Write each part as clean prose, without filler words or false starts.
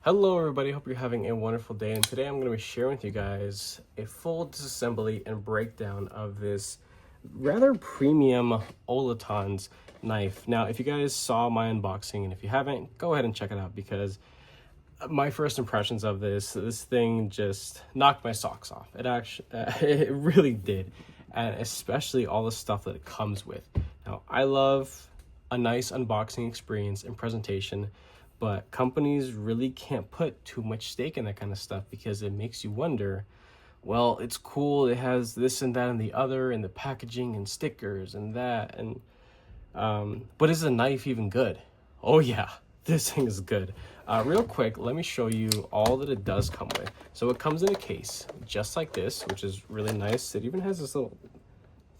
Hello everybody, hope you're having a wonderful day, and today I'm going to be sharing with you guys a full disassembly and breakdown of this rather premium Olatons knife. Now, if you guys saw my unboxing, and if you haven't, go ahead and check it out, because my first impressions of this thing just knocked my socks off. It actually, it really did, and especially all the stuff that it comes with. Now, I love a nice unboxing experience and presentation, but companies really can't put too much stake in that kind of stuff because it makes you wonder, well, it's cool, it has this and that and the other, and the packaging and stickers and that, and but is the knife even good? Oh yeah, this thing is good. Real quick, let me show you all that it does come with. So it comes in a case just like this, which is really nice. It even has this little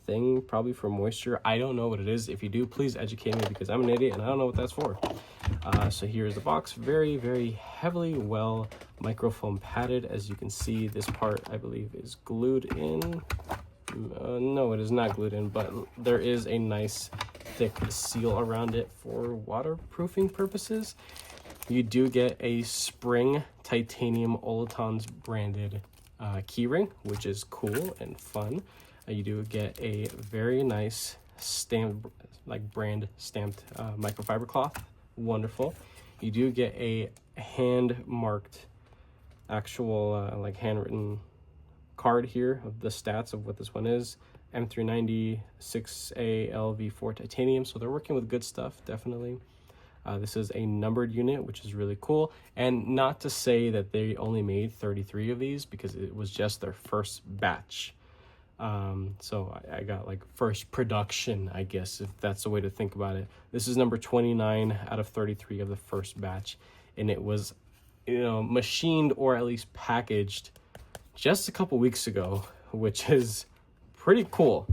thing, probably for moisture. I don't know what it is. If you do, please educate me, because I'm an idiot and I don't know what that's for. So here's the box. Very, very heavily well microfoam padded. As you can see, this part I believe is glued in. No, it is not glued in, but there is a nice thick seal around it for waterproofing purposes. You do get a spring titanium Olatons branded keyring, which is cool and fun. You do get a very nice stamped, like brand stamped microfiber cloth. Wonderful. You do get a hand marked, actual like handwritten card here of the stats of what this one is. M390 6A LV4 titanium, so they're working with good stuff, definitely. This is a numbered unit, which is really cool. And not to say that they only made 33 of these, because it was just their first batch. So I got like first production, I guess, if that's the way to think about it. This is number 29 out of 33 of the first batch, and it was, machined or at least packaged just a couple weeks ago, which is pretty cool.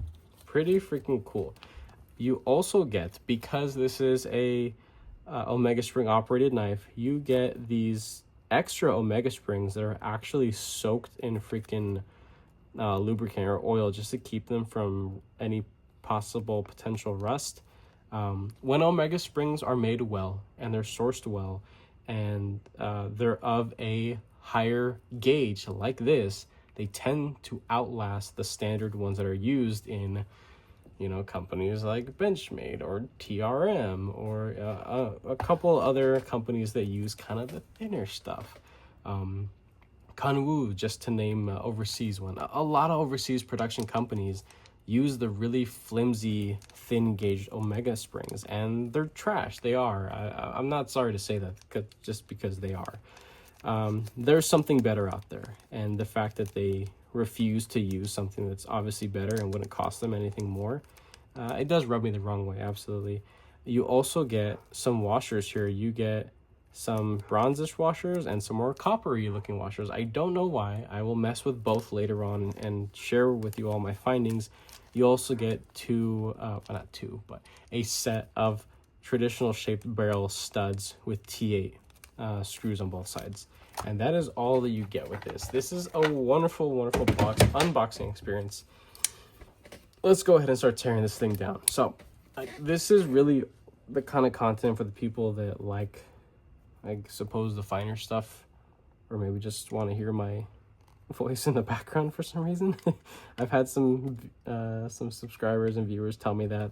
Pretty freaking cool. You also get, because this is a Omega Spring operated knife, you get these extra Omega Springs that are actually soaked in freaking lubricant or oil, just to keep them from any possible potential rust. When Omega Springs are made well and they're sourced well, and they're of a higher gauge like this, they tend to outlast the standard ones that are used in companies like Benchmade or TRM, or a couple other companies that use kind of the thinner stuff. Kanwu, just to name overseas one. A lot of overseas production companies use the really flimsy, thin gauge Omega Springs, and they're trash. They are. I'm not sorry to say that, just because they are. There's something better out there, and the fact that they refuse to use something that's obviously better and wouldn't cost them anything more, it does rub me the wrong way, absolutely. You also get some washers here. You get some bronzish washers and some more coppery looking washers. I don't know why. I will mess with both later on and share with you all my findings. You also get a set of traditional shaped barrel studs with T8 screws on both sides. And that is all that you get with this. This is a wonderful, wonderful unboxing experience. Let's go ahead and start tearing this thing down. So this is really the kind of content for the people that like, I suppose, the finer stuff, or maybe just want to hear my voice in the background for some reason. I've had some subscribers and viewers tell me that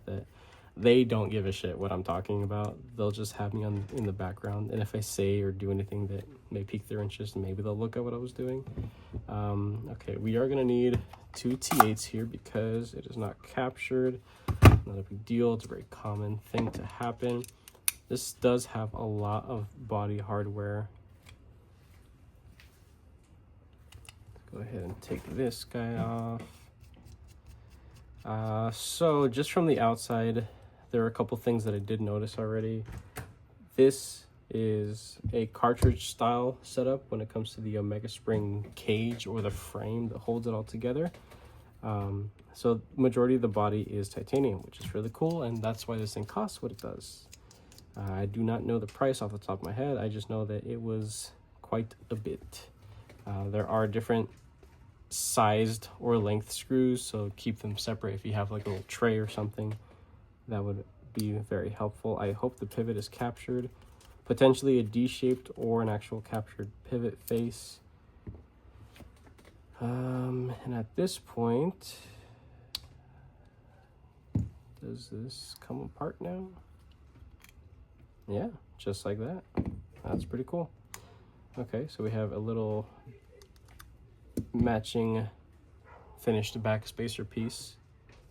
they don't give a shit what I'm talking about. They'll just have me in the background, and if I say or do anything that may pique their interest, maybe they'll look at what I was doing. Okay, we are gonna need 2 T8s here because it is not captured. Not a big deal. It's a very common thing to happen. This does have a lot of body hardware. Let's go ahead and take this guy off. So just from the outside, there are a couple things that I did notice already. This is a cartridge style setup when it comes to the Omega Spring cage, or the frame that holds it all together. So majority of the body is titanium, which is really cool, and that's why this thing costs what it does. I do not know the price off the top of my head. I just know that it was quite a bit. There are different sized or length screws, so keep them separate. If you have like a little tray or something, that would be very helpful. I hope the pivot is captured. potentially a D-shaped or an actual captured pivot face. And at this point, does this come apart now? Yeah, just like that. That's pretty cool. Okay, so we have a little matching finished back spacer piece.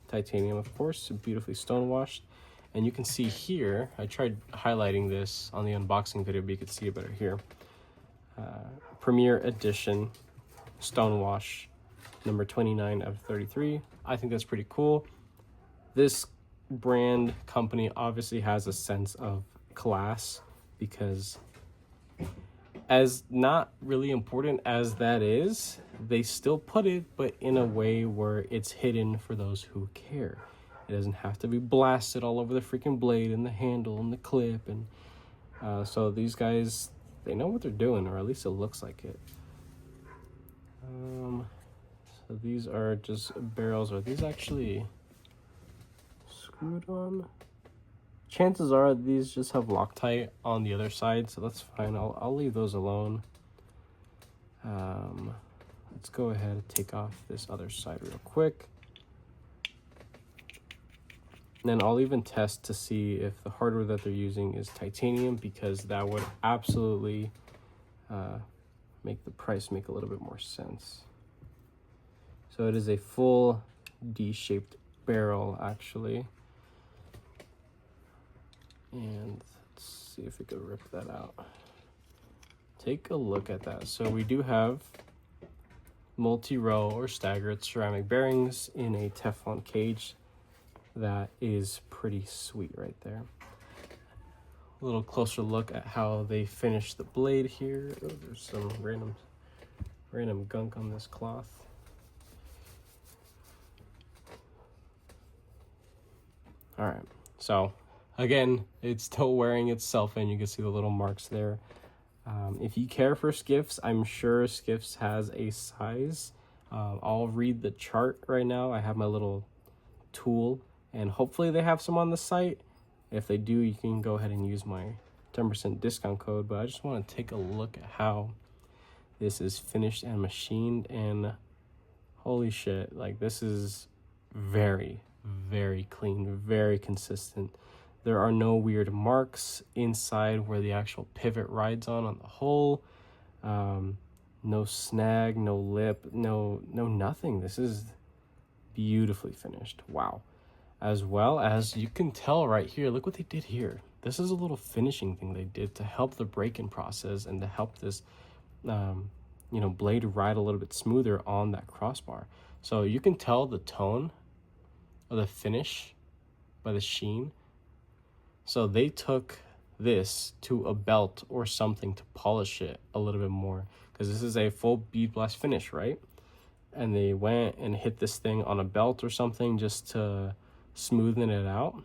Titanium, of course, beautifully stone washed. And you can see here, I tried highlighting this on the unboxing video, but you could see it better here. Premier Edition stone wash, number 29 of 33. I think that's pretty cool. This brand company obviously has a sense of class, because as not really important as that is, they still put it, but in a way where it's hidden for those who care. It doesn't have to be blasted all over the freaking blade and the handle and the clip. And so these guys, they know what they're doing, or at least it looks like it. So these are just barrels. Are these actually screwed on? Chances are these just have Loctite on the other side, so that's fine. I'll leave those alone. Let's go ahead and take off this other side real quick. And then I'll even test to see if the hardware that they're using is titanium, because that would absolutely make the price make a little bit more sense. So it is a full D-shaped barrel, actually. And let's see if we could rip that out. Take a look at that. So we do have multi-row or staggered ceramic bearings in a Teflon cage. That is pretty sweet right there. A little closer look at how they finished the blade here. Oh, there's some random gunk on this cloth. All right, so again, it's still wearing itself, and you can see the little marks there. If you care for skiffs, I'm sure skiffs has a size. I'll read the chart right now. I have my little tool, and hopefully they have some on the site. If they do, you can go ahead and use my 10% discount code. But I just want to take a look at how this is finished and machined, and holy shit, like, this is very, very clean, very consistent. There are no weird marks inside where the actual pivot rides on the hole. No snag, no lip, no nothing. This is beautifully finished. Wow. As well as you can tell right here, look what they did here. This is a little finishing thing they did to help the break-in process and to help this blade ride a little bit smoother on that crossbar. So you can tell the tone of the finish by the sheen. So they took this to a belt or something to polish it a little bit more, because this is a full bead blast finish, right? And they went and hit this thing on a belt or something just to smoothen it out,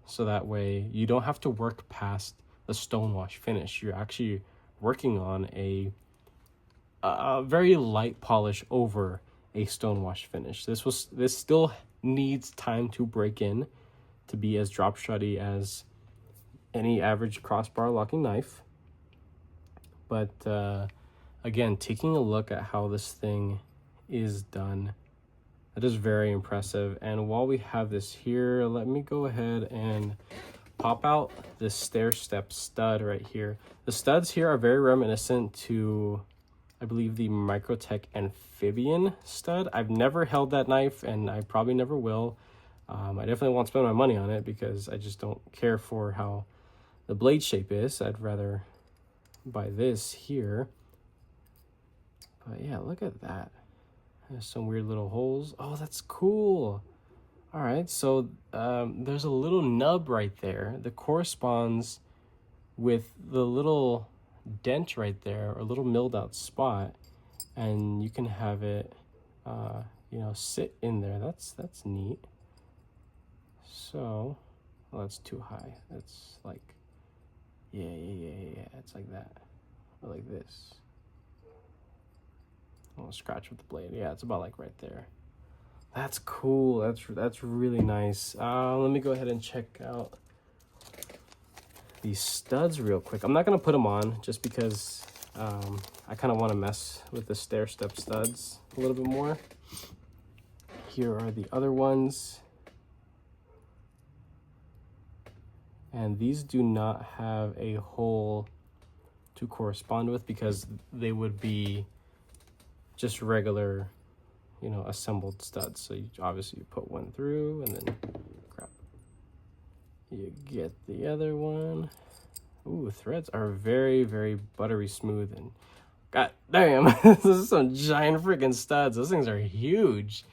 so that way you don't have to work past the stonewash finish. You're actually working on a very light polish over a stonewash finish. This still needs time to break in to be as drop shotty as any average crossbar locking knife. But again, taking a look at how this thing is done, that is very impressive. And while we have this here, let me go ahead and pop out this stair step stud right here. The studs here are very reminiscent to, I believe, the Microtech Amphibian stud. I've never held that knife, and I probably never will. I definitely won't spend my money on it because I just don't care for how the blade shape is. I'd rather buy this here. But yeah, look at that. There's some weird little holes. Oh, that's cool. All right, so there's a little nub right there that corresponds with the little dent right there, or little milled out spot, and you can have it sit in there. That's neat. So, well, that's too high. That's like, yeah, it's like that, or like this. I'll scratch with the blade. Yeah, it's about like right there. That's cool. That's really nice. Let me go ahead and check out these studs real quick. I'm not going to put them on just because I kind of want to mess with the stair step studs a little bit more. Here are the other ones. And these do not have a hole to correspond with because they would be just regular, you know, assembled studs. So you obviously you put one through and then crap. You get the other one. Ooh, threads are very, very buttery smooth and god damn, this is some giant freaking studs. Those things are huge.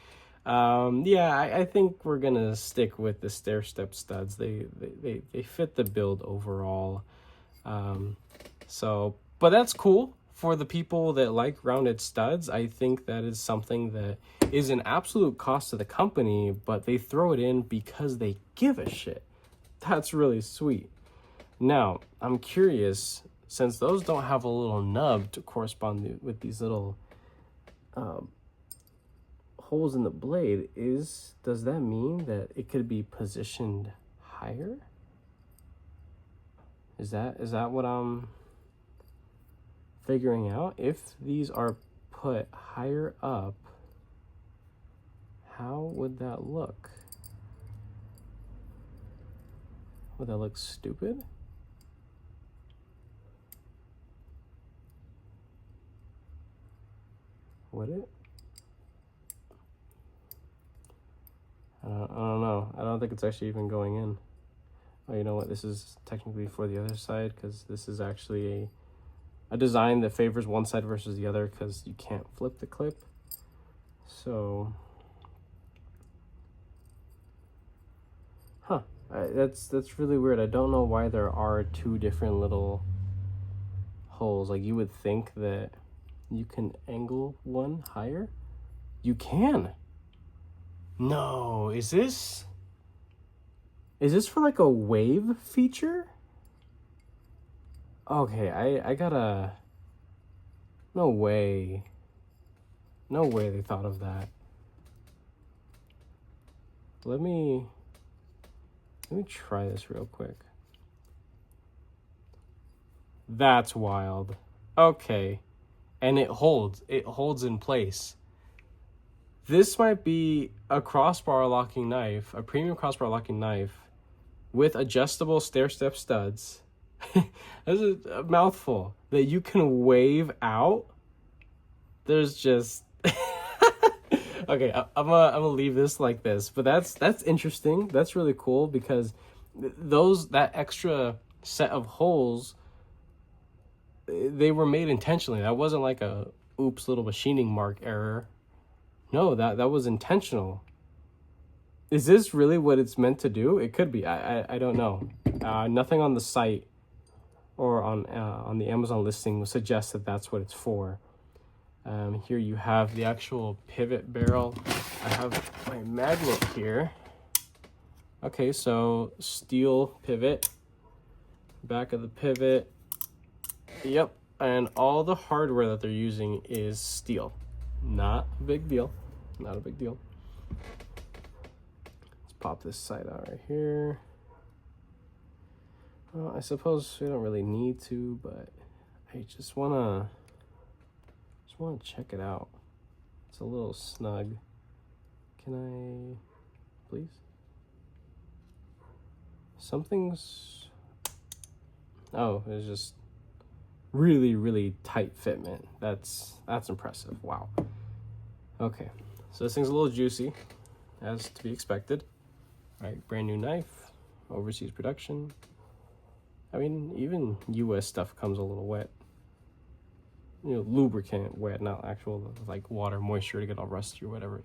Yeah, I think we're gonna stick with the stair step studs. They fit the build overall. But that's cool for the people that like rounded studs. I think that is something that is an absolute cost to the company, but they throw it in because they give a shit. That's really sweet. Now, I'm curious, since those don't have a little nub to correspond with these little holes in the blade, does that mean that it could be positioned higher? Is that what I'm figuring out? If these are put higher up, how would that look? Would that look stupid? Would it? I don't know. I don't think it's actually even going in. Oh, you know what? This is technically for the other side because this is actually a design that favors one side versus the other because you can't flip the clip. So, that's really weird. I don't know why there are two different little holes. Like, you would think that you can angle one higher. You can. No, is this for like a wave feature? Okay, I gotta, no way they thought of that. Let me try this real quick. That's wild. Okay, and it holds in place. This might be a crossbar locking knife, a premium crossbar locking knife with adjustable stair step studs. That's a mouthful that you can wave out. There's just okay. I'm gonna leave this like this, but that's interesting. That's really cool because that extra set of holes, they were made intentionally. That wasn't like a oops little machining mark error. No, that was intentional. Is this really what it's meant to do? It could be. I don't know. Nothing on the site or on the Amazon listing would suggest that that's what it's for. Here you have the actual pivot barrel. I have my magnet here. Okay, so steel pivot, back of the pivot. Yep, and all the hardware that they're using is steel. Not a big deal. Not a big deal. Let's pop this side out right here. Well, I suppose we don't really need to, but I just wanna check it out. It's a little snug. Can I, please? Something's, oh, it's just really, really tight fitment. That's impressive. Wow. Okay, so this thing's a little juicy, as to be expected. All right, brand new knife, overseas production. I mean, even US stuff comes a little wet. You know, lubricant wet, not actual like water, moisture to get all rusty or whatever.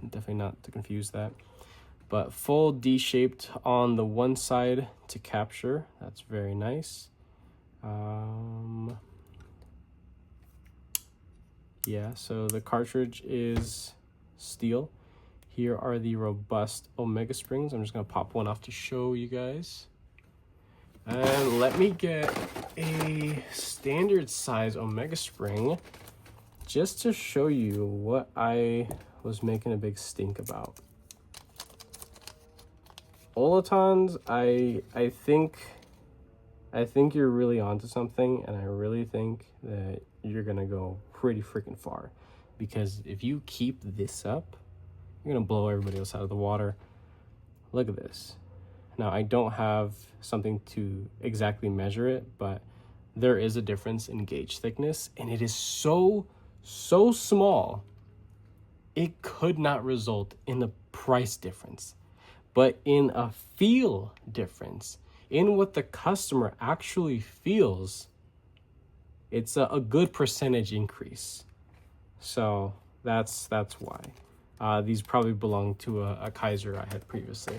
Definitely not to confuse that. But full D-shaped on the one side to capture. That's very nice. Yeah, so the cartridge is steel. Here are the robust Omega springs. I'm just gonna pop one off to show you guys. And let me get a standard size Omega spring just to show you what I was making a big stink about. Olatons, I think I think you're really onto something, and I really think that you're gonna go pretty freaking far, because if you keep this up, you're gonna blow everybody else out of the water. Look at this. Now, I don't have something to exactly measure it, but there is a difference in gauge thickness, and it is so small, it could not result in a price difference, but in a feel difference, in what the customer actually feels. It's a good percentage increase. So that's why. These probably belong to a Kaiser I had previously.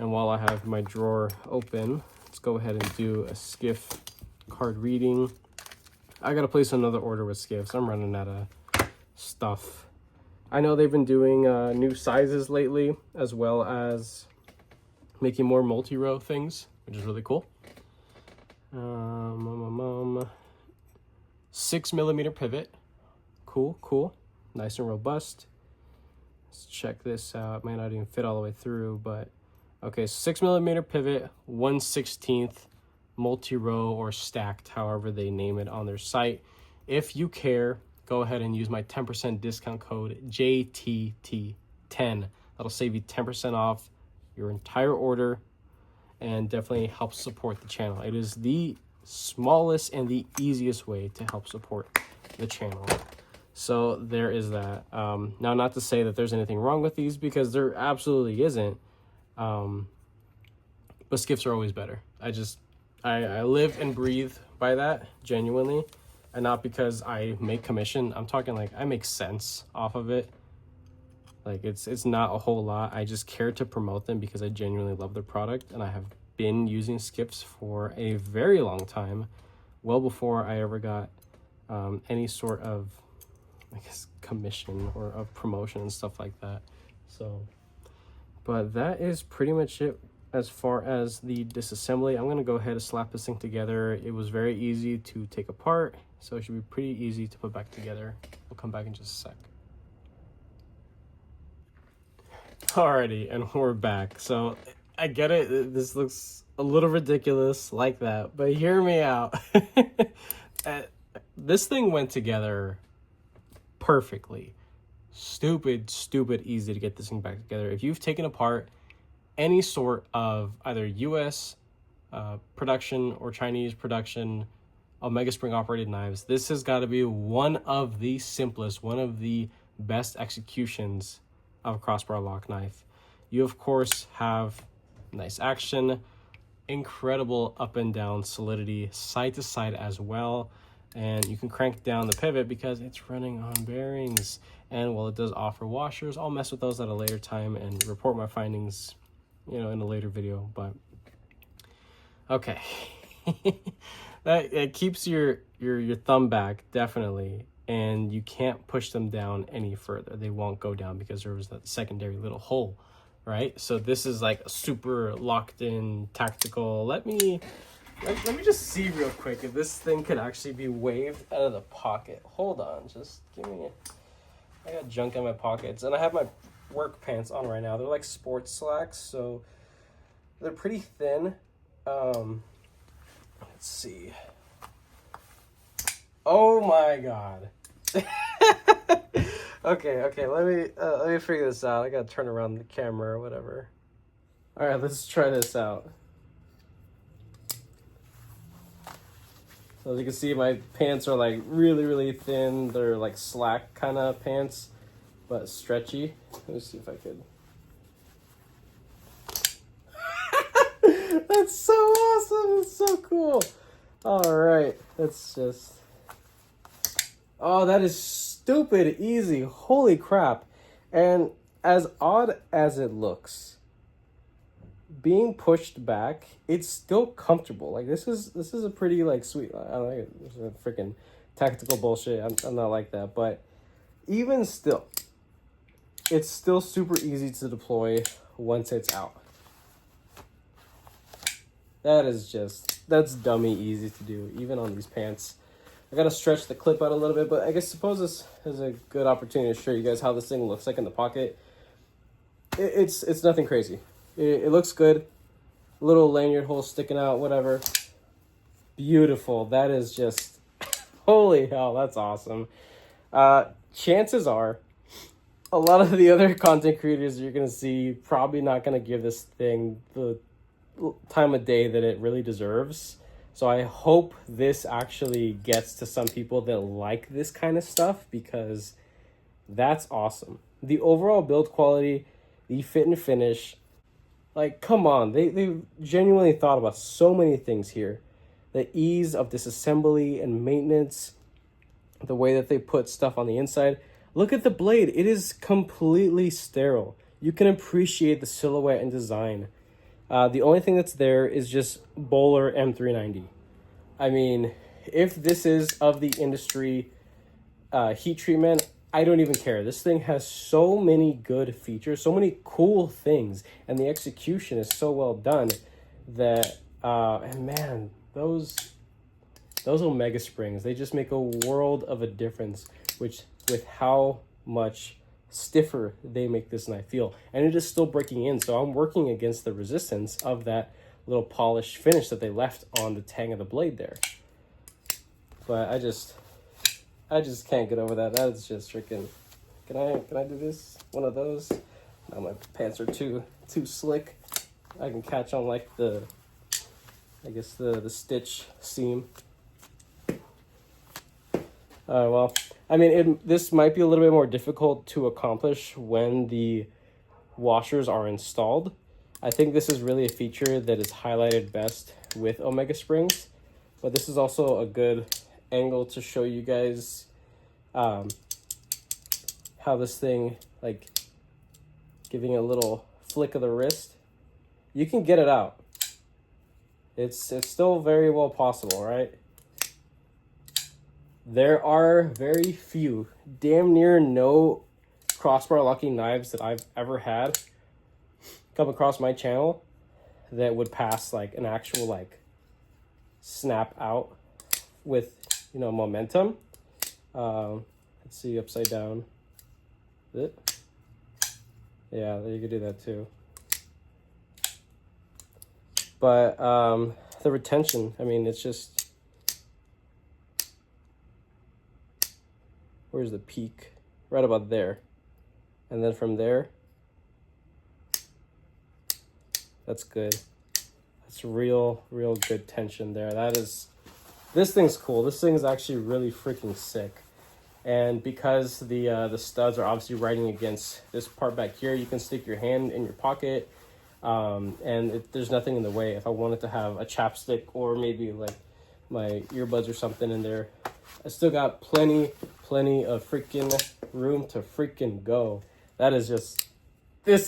And while I have my drawer open, let's go ahead and do a Skiff card reading. I gotta place another order with Skiffs. I'm running out of stuff. I know they've been doing new sizes lately, as well as making more multi-row things, which is really cool. 6mm pivot. Cool. Nice and robust. Let's check this out. It might not even fit all the way through, but okay, 6mm pivot, 1/16 multi-row or stacked, however they name it on their site. If you care, go ahead and use my 10% discount code JTT10. That'll save you 10% off your entire order and definitely helps support the channel. It is the smallest and the easiest way to help support the channel. So there is that. Now, not to say that there's anything wrong with these, because there absolutely isn't. But Skiffs are always better. I live and breathe by that, genuinely. And not because I make commission. I'm talking like I make sense off of it. Like it's not a whole lot. I just care to promote them because I genuinely love their product. And I have been using Skiffs for a very long time. Well before I ever got any sort of, I guess, commission or of promotion and stuff like that. So, but that is pretty much it as far as the disassembly. I'm going to go ahead and slap this thing together. It was very easy to take apart, so it should be pretty easy to put back together. We'll come back in just a sec. Alrighty, and we're back. So I get it, this looks a little ridiculous like that, but hear me out. This thing went together perfectly. Stupid easy to get this thing back together. If you've taken apart any sort of either US production or Chinese production Omega Spring operated knives, this has got to be one of the simplest, one of the best executions of a crossbar lock knife. You of course have nice action, incredible up and down solidity, side to side as well, and you can crank down the pivot because it's running on bearings. And while it does offer washers, I'll mess with those at a later time and report my findings, in a later video. But okay. that it keeps your thumb back, definitely, and you can't push them down any further. They won't go down because there was that secondary little hole, right? So this is like a super locked in tactical. Let me just see real quick if this thing could actually be waved out of the pocket. Hold on, just give me I got junk in my pockets, and I have my work pants on right now. They're like sports slacks, so they're pretty thin. Let's see. Oh my god. Okay, let me figure this out. I gotta turn around the camera or whatever. All right, let's try this out. So as you can see, my pants are like really thin. They're like slack kind of pants, but stretchy. Let me see if I could. That's so awesome. It's so cool. All right, let's just. Oh, that is stupid easy. Holy crap. And as odd as it looks, being pushed back, it's still comfortable. Like this is a pretty like sweet. I don't know, it's a freaking tactical bullshit. I'm not like that, but even still, it's still super easy to deploy once it's out. That's dummy easy to do, even on these pants. I gotta stretch the clip out a little bit, but I suppose this is a good opportunity to show you guys how this thing looks like in the pocket. It's nothing crazy. It looks good. Little lanyard hole sticking out, whatever. beautiful. That is just, holy hell, that's awesome. Chances are, a lot of the other content creators you're going to see probably not going to give this thing the time of day that it really deserves. So I hope this actually gets to some people that like this kind of stuff, because that's awesome. The overall build quality, the fit and finish, like, come on. They genuinely thought about so many things here. The ease of disassembly and maintenance, the way that they put stuff on the inside. Look at the blade. It is completely sterile. You can appreciate the silhouette and design. The only thing that's there is just Bowler M390. I mean, if this is of the industry heat treatment, I don't even care. This thing has so many good features, so many cool things, and the execution is so well done that, and man, those Omega Springs, they just make a world of a difference, with how much stiffer they make this knife feel. And it is still breaking in, so I'm working against the resistance of that little polished finish that they left on the tang of the blade there. But I just can't get over that. That is just freaking. Can I do this? One of those? No, my pants are too slick. I can catch on like the stitch seam. Well, I mean, this might be a little bit more difficult to accomplish when the washers are installed. I think this is really a feature that is highlighted best with Omega Springs, but this is also a good angle to show you guys how this thing, like, giving a little flick of the wrist, you can get it out. It's still very well possible, right? There are very few, damn near no crossbar locking knives that I've ever had come across my channel that would pass like an actual like snap out with, you know, momentum. Let's see, upside down. Is it? Yeah, you could do that too. But the retention, I mean, it's just, where's the peak? Right about there. And then from there, that's good. That's real good tension there. This thing's cool. This thing is actually really freaking sick. And because the studs are obviously riding against this part back here, you can stick your hand in your pocket, and there's nothing in the way. If I wanted to have a chapstick or maybe like my earbuds or something in there, I still got plenty of freaking room to freaking go. This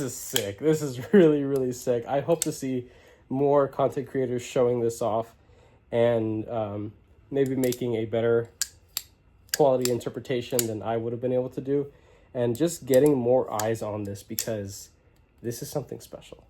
is sick. This is really sick. I hope to see more content creators showing this off and maybe making a better quality interpretation than I would have been able to do, and just getting more eyes on this, because this is something special.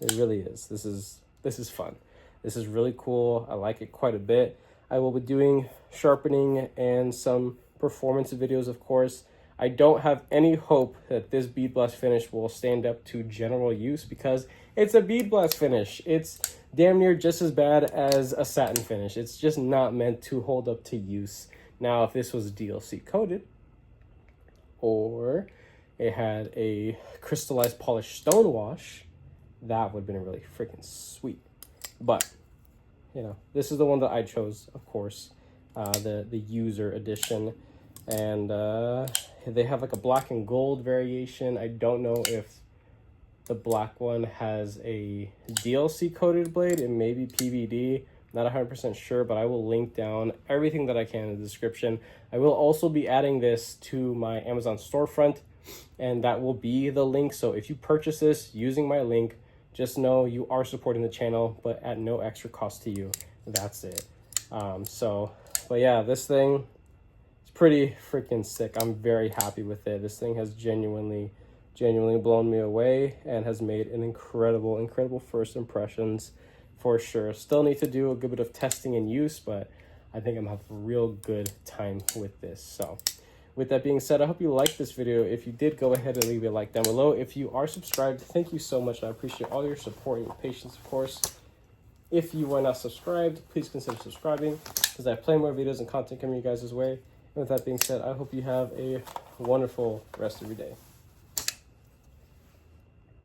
It really is. This is fun. This is really cool. I like it quite a bit. I will be doing sharpening and some performance videos, of course. I don't have any hope that this bead blast finish will stand up to general use, because it's a bead blast finish. It's damn near just as bad as a satin finish. It's just not meant to hold up to use. Now, if this was DLC coated, or it had a crystallized polished stone wash, that would have been really freaking sweet. But, you know, this is the one that I chose, of course, the user edition. And they have like a black and gold variation. I don't know if the black one has a DLC coated blade. It may be PVD. Not 100% sure, but I will link down everything that I can in the description. I will also be adding this to my Amazon storefront, and that will be the link. So if you purchase this using my link, just know you are supporting the channel, but at no extra cost to you. That's it. But yeah, this thing, it's pretty freaking sick. I'm very happy with it. This thing has genuinely blown me away and has made an incredible first impressions for sure. Still need to do a good bit of testing and use, but I think I'm gonna have a real good time with this. So with that being said, I hope you liked this video. If you did, go ahead and leave a like down below. If you are subscribed, thank you so much. I appreciate all your support and your patience, of course. If you are not subscribed, please consider subscribing because I have plenty more videos and content coming you guys' way. And with that being said, I hope you have a wonderful rest of your day.